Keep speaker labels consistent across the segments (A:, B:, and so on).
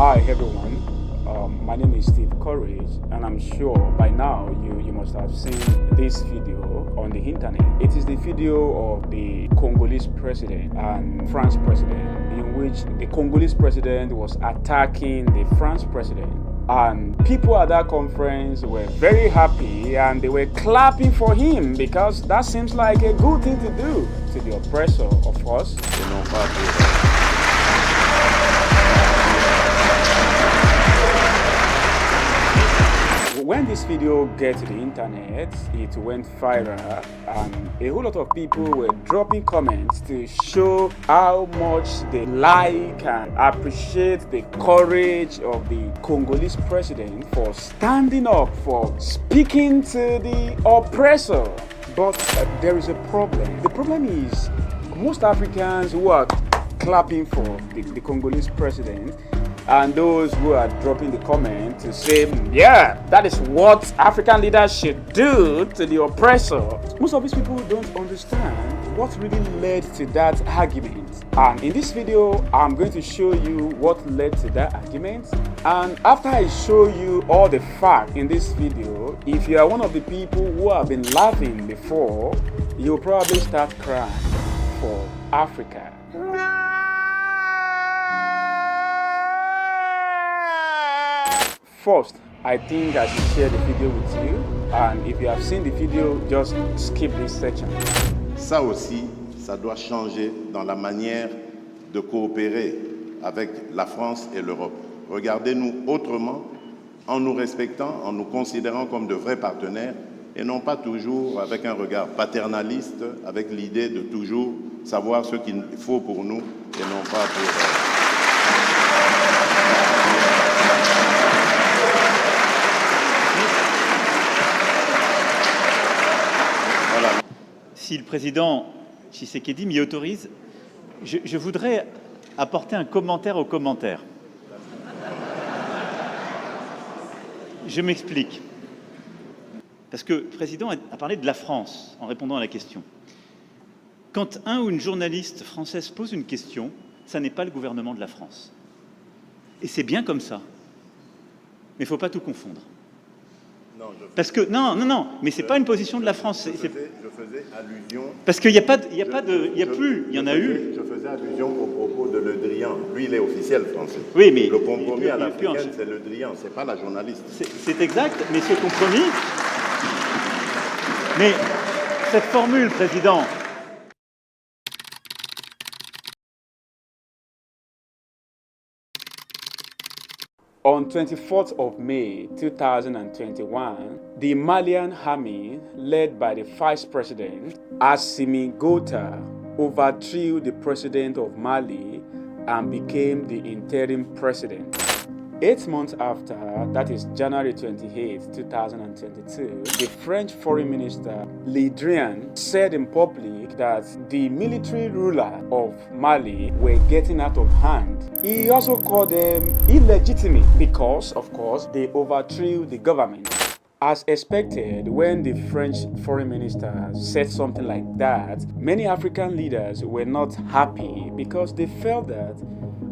A: Hi everyone, my name is Steve Courage, and I'm sure by now you must have seen this video on the internet. It is the video of the Congolese president and France president, in which the Congolese president was attacking the France president. And people at that conference were very happy and they were clapping for him because that seems like a good thing to do to the oppressor, of course. When this video got to the internet, it went viral and a whole lot of people were dropping comments to show how much they like and appreciate the courage of the Congolese president for standing up, for speaking to the oppressor. But there is a problem. The problem is most Africans who are clapping for the Congolese president and those who are dropping the comment to say, yeah, that is what African leaders should do to the oppressor. Most of these people don't understand what really led to that argument. And in this video, I'm going to show you what led to that argument. And after I show you all the facts in this video, if you are one of the people who have been laughing before, you'll probably start crying for Africa. First, I think I should share the video with you, and if you have seen the video, just skip this section.
B: Ça aussi, ça doit changer dans la manière de coopérer avec la France et l'Europe. Regardez-nous autrement, en nous respectant, en nous considérant comme de vrais partenaires, et non pas toujours avec un regard paternaliste, avec l'idée de toujours savoir ce qu'il faut pour nous, et non pas pour...
C: Si le président Tshisekedi m'y autorise, je voudrais apporter un commentaire au commentaire. Je m'explique. Parce que le président a parlé de la France en répondant à la question. Quand un ou une journaliste française pose une question, ça n'est pas le gouvernement de la France. Et c'est bien comme ça. Mais il ne faut pas tout confondre.
B: Non,
C: parce que non, mais c'est pas une position de la France.
B: Je faisais allusion.
C: Parce qu'il n'y a pas de, il y en a eu.
B: Je faisais allusion au propos de Le Drian. Lui, il est officiel français.
C: Oui, mais
B: le compromis à l'africaine, c'est Le Drian, c'est pas la journaliste.
C: C'est exact, mais ce compromis. Mais cette formule, président.
A: On 24th of May 2021, the Malian army, led by the Vice President Assimi Goïta, overthrew the President of Mali and became the interim president. 8 months after, that is January 28, 2022, the French Foreign Minister Le Drian said in public that the military ruler of Mali were getting out of hand. He also called them illegitimate because, of course, they overthrew the government. As expected, when the French foreign minister said something like that, many African leaders were not happy because they felt that,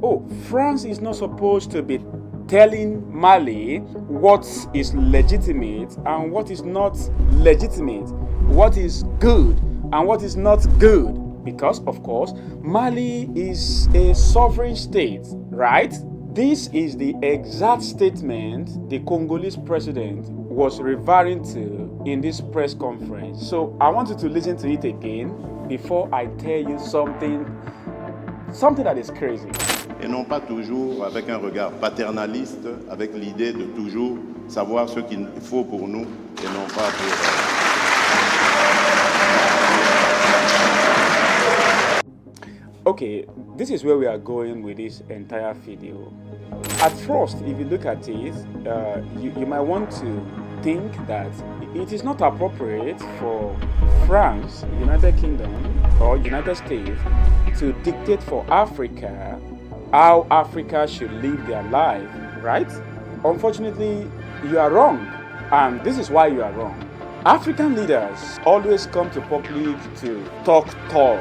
A: oh, France is not supposed to be telling Mali what is legitimate and what is not legitimate, what is good and what is not good, because of course Mali is a sovereign state, right? This is the exact statement the Congolese president was referring to in this press conference. So I want you to listen to it again before I tell you something that is crazy.
B: Et non pas toujours avec un regard paternaliste, avec l'idée de toujours savoir ce qu'il faut pour nous et non pas pour...
A: Okay, this is where we are going with this entire video. At first, if you look at it, you might want to think that it is not appropriate for France, United Kingdom, or United States to dictate for Africa how Africa should live their life, right? Unfortunately, you are wrong, and this is why you are wrong. African leaders always come to public to talk tough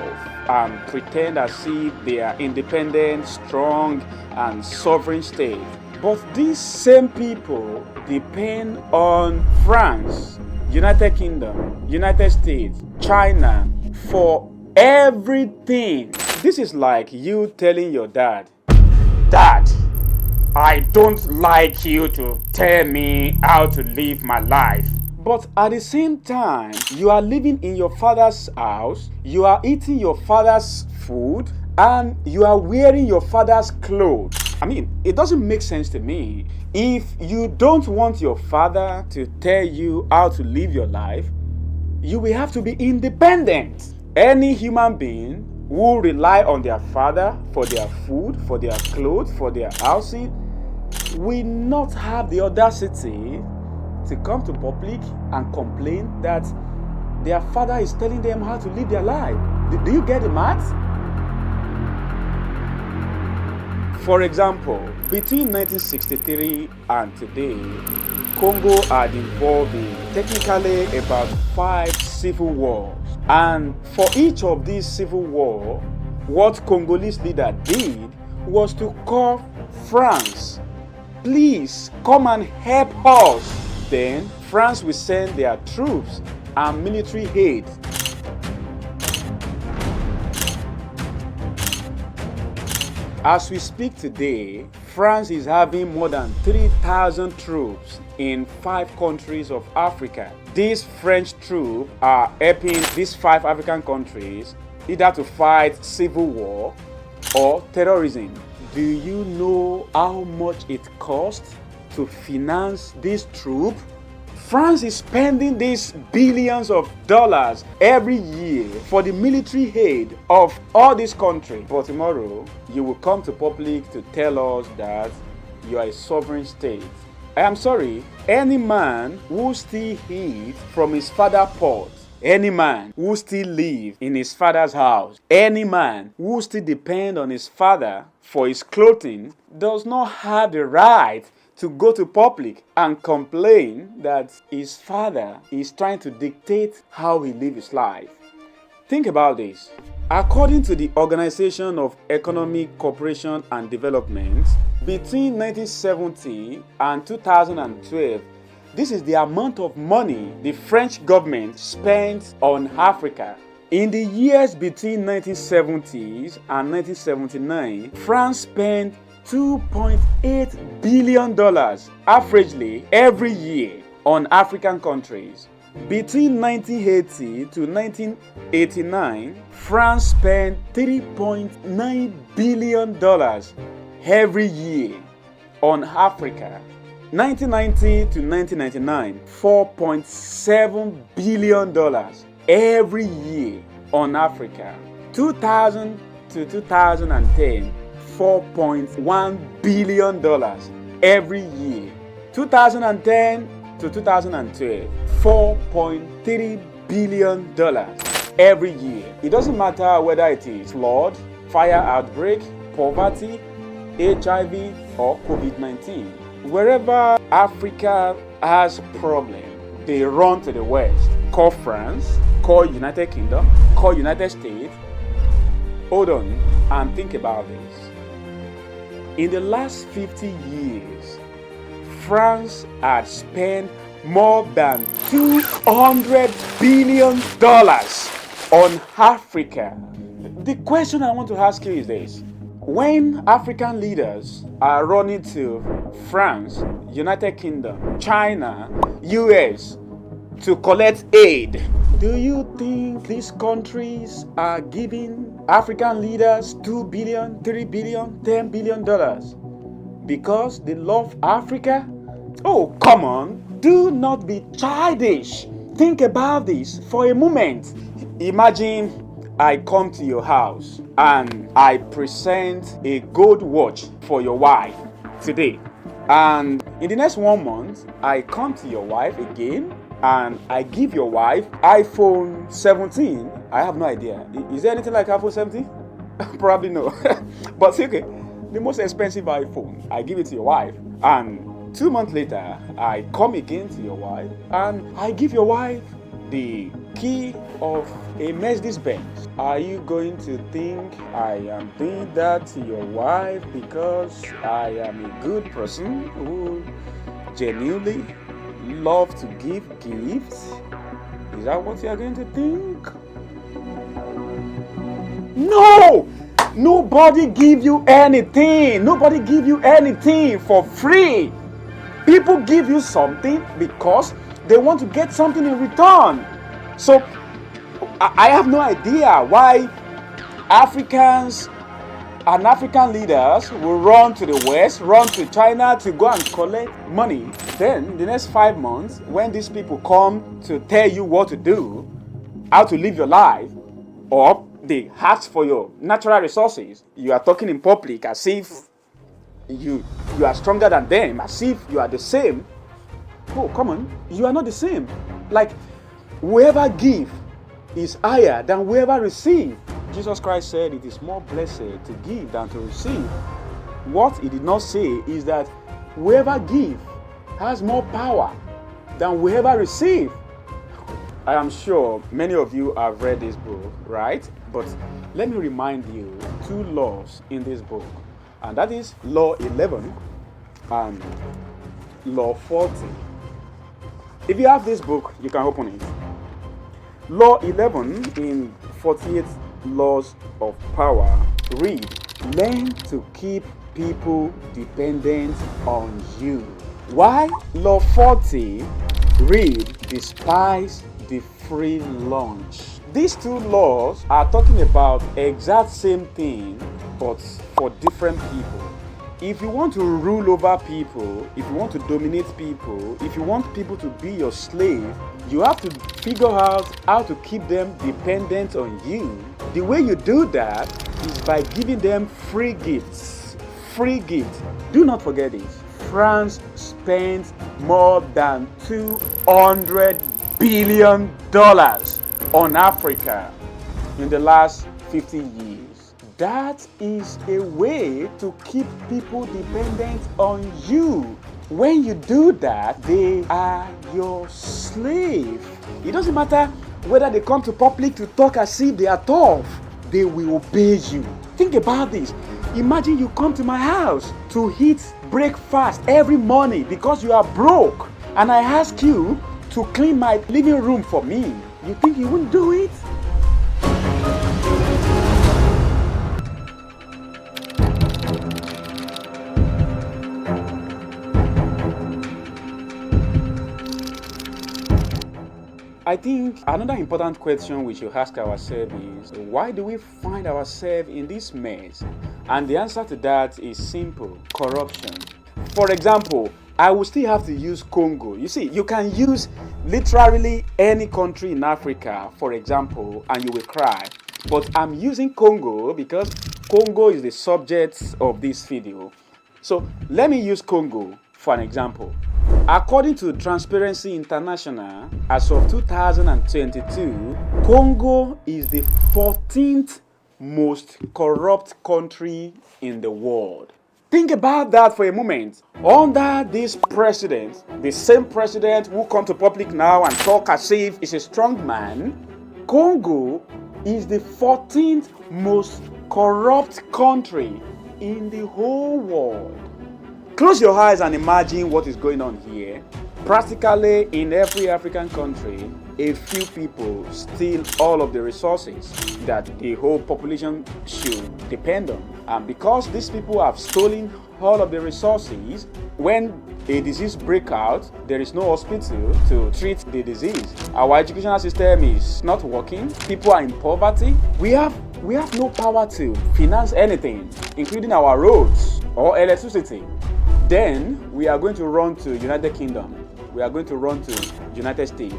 A: and pretend as if they are independent, strong, and sovereign state. But these same people depend on France, United Kingdom, United States, China for everything. This is like you telling your dad, "Dad, I don't like you to tell me how to live my life." But at the same time, you are living in your father's house, you are eating your father's food, and you are wearing your father's clothes. I mean, it doesn't make sense to me. If you don't want your father to tell you how to live your life, you will have to be independent. Any human being who rely on their father for their food, for their clothes, for their housing, will not have the audacity to come to public and complain that their father is telling them how to live their life. Do you get the math? For example, between 1963 and today, Congo had involved in technically about 5 civil wars. And for each of these civil wars, what Congolese leader did was to call France, "Please come and help us." Then France will send their troops and military aid. As we speak today, France is having more than 3,000 troops in 5 countries of Africa. These French troops are helping these 5 African countries either to fight civil war or terrorism. Do you know how much it costs to finance this troop? France is spending these billions of dollars every year for the military aid of all these countries. But tomorrow, you will come to public to tell us that you are a sovereign state. I am sorry, any man who still eat from his father's pot, any man who still live in his father's house, any man who still depend on his father for his clothing does not have the right to go to public and complain that his father is trying to dictate how he lives his life. Think about this. According to the Organization of Economic Cooperation and Development, between 1970 and 2012, this is the amount of money the French government spent on Africa. In the years between 1970s and 1979, France spent $2.8 billion averagely every year on African countries. Between 1980 to 1989, France spent $3.9 billion every year on Africa. 1990 to 1999, $4.7 billion every year on Africa. 2000 to 2010, $4.1 billion every year. 2010 to 2012, $4.3 billion every year. It doesn't matter whether it is flood, fire outbreak, poverty, HIV, or COVID-19. Wherever Africa has problem, they run to the West. Call France, call United Kingdom, call United States. Hold on and think about this. In the last 50 years, France had spent more than $200 billion on Africa. The question I want to ask you is this. When African leaders are running to France, United Kingdom, China, US to collect aid, do you think these countries are giving African leaders $2 billion, $3 billion, $10 billion because they love Africa? Oh, come on. Do not be childish. Think about this for a moment. Imagine I come to your house and I present a gold watch for your wife today. And in the next 1 month, I come to your wife again and I give your wife iPhone 17. I have no idea. Is there anything like iPhone 17? Probably no. But okay, the most expensive iPhone. I give it to your wife. And 2 months later, I come again to your wife and I give your wife the key of a Mercedes-Benz. Are you going to think I am doing that to your wife because I am a good person who genuinely love to give gifts? Is that what you are going to think? No! Nobody give you anything. Nobody give you anything for free. People give you something because they want to get something in return. So I have no idea why Africans and African leaders will run to the West, run to China to go and collect money. Then in the next 5 months, when these people come to tell you what to do, how to live your life, or they ask for your natural resources, you are talking in public as if you are stronger than them, as if you are the same. Oh, come on, you are not the same. Like, whoever give is higher than whoever receive. Jesus Christ said it is more blessed to give than to receive. What he did not say is that whoever give has more power than whoever receive. I am sure many of you have read this book, right? But let me remind you 2 laws in this book, and that is Law 11 and Law 40. If you have this book, you can open it. Law 11 in 48 Laws of Power read, learn to keep people dependent on you. Why? Law 40 read, despise the free lunch. These 2 laws are talking about exact same thing, but for different people. If you want to rule over people, if you want to dominate people, if you want people to be your slave, you have to figure out how to keep them dependent on you. The way you do that is by giving them free gifts. Free gifts. Do not forget this. France spent more than $200 billion on Africa in the last 50 years. That is a way to keep people dependent on you. When you do that, they are your slave. It doesn't matter whether they come to public to talk as if they are tough. They will obey you. Think about this. Imagine you come to my house to eat breakfast every morning because you are broke, and I ask you to clean my living room for me. You think you wouldn't do it? I think another important question we should ask ourselves is, why do we find ourselves in this mess? And the answer to that is simple: corruption. For example, I will still have to use Congo. You see, you can use literally any country in Africa, for example, and you will cry. But I'm using Congo because Congo is the subject of this video. So let me use Congo for an example. According to Transparency International, as of 2022, Congo is the 14th most corrupt country in the world. Think about that for a moment. Under this president, the same president who come to public now and talk as if he's a strong man, Congo is the 14th most corrupt country in the whole world. Close your eyes and imagine what is going on here. Practically in every African country, a few people steal all of the resources that the whole population should depend on. And because these people have stolen all of the resources, when a disease breaks out, there is no hospital to treat the disease. Our educational system is not working. People are in poverty. We have no power to finance anything, including our roads or electricity. Then we are going to run to United Kingdom. We are going to run to United States.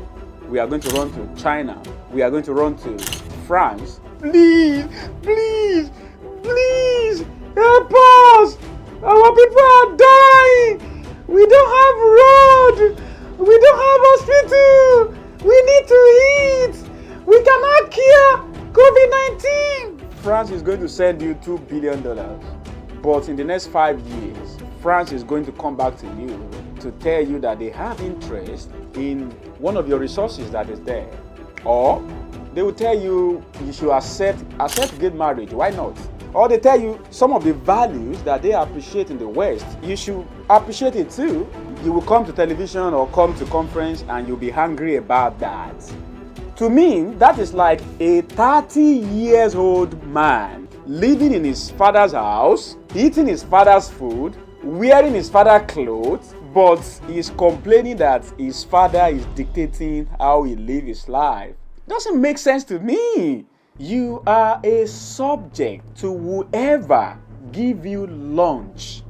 A: We are going to run to China. We are going to run to France. Please, please, please, help us! Our people are dying! We don't have road! We don't have hospital! We need to eat! We cannot cure COVID-19! France is going to send you $2 billion. But in the next 5 years, France is going to come back to you to tell you that they have interest in one of your resources that is there. Or they will tell you you should accept gay marriage. Why not? Or they tell you some of the values that they appreciate in the West, you should appreciate it too. You will come to television or come to conference and you'll be angry about that. To me, that is like a 30-year-old man living in his father's house, eating his father's food, wearing his father's clothes, but he's complaining that his father is dictating how he lives his life. Doesn't make sense to me. You are a subject to whoever give you lunch.